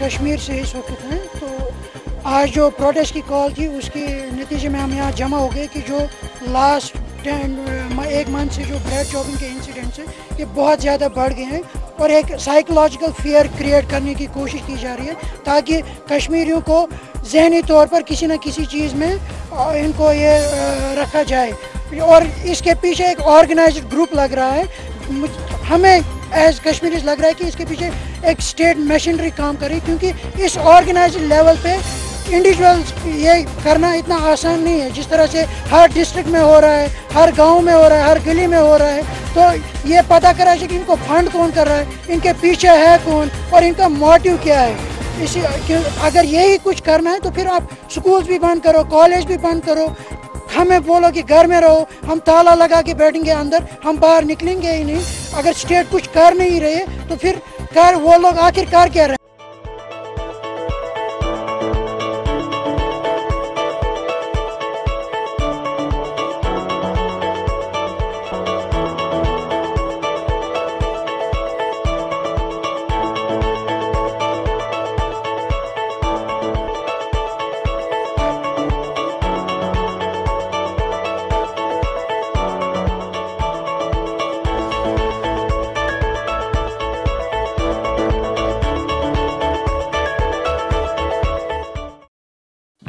कश्मीर से इस वक्त हैं। तो आज जो प्रोटेस्ट की कॉल थी उसके नतीजे में हम यहाँ जमा हो गए कि जो लास्ट 1 मंथ से जो ब्रेड चॉपिंग के इंसिडेंट्स हैं ये बहुत ज़्यादा बढ़ गए हैं और एक साइकोलॉजिकल फियर क्रिएट करने की कोशिश की जा रही है ताकि कश्मीरियों को जहनी तौर पर किसी न किसी चीज़ में इनको ये रखा जाए और इसके पीछे एक ऑर्गेनाइज्ड ग्रुप लग रहा है। हमें एज कश्मीरीज लग रहा है कि इसके पीछे एक स्टेट मशीनरी काम कर रही है क्योंकि इस ऑर्गेनाइज्ड लेवल पे इंडिविजुअल्स ये करना इतना आसान नहीं है जिस तरह से हर डिस्ट्रिक्ट में हो रहा है, हर गांव में हो रहा है, हर गली में हो रहा है। तो ये पता करा चाहिए कि इनको फंड कौन कर रहा है, इनके पीछे है कौन और इनका मोटिव क्या है। इसी अगर यही कुछ करना है तो फिर आप स्कूल्स भी बंद करो, कॉलेज भी बंद करो, हमें बोलो कि घर में रहो, हम ताला लगा के बैठेंगे अंदर, हम बाहर निकलेंगे ही नहीं। अगर स्टेट कुछ कर नहीं रहे तो फिर वो लोग आखिरकार क्या रहे।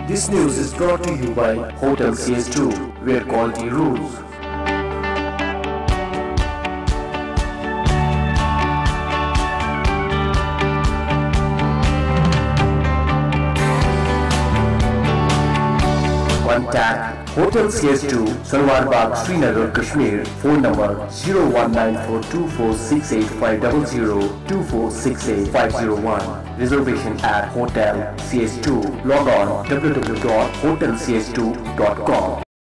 This news is brought to you by Hotel CS2, where quality rules. Contact Hotel CS2, Salwar Bagh, Srinagar, Kashmir. Phone number 0194246850 2468 Reservation at Hotel CS2. Log on www.hotelcs2.com.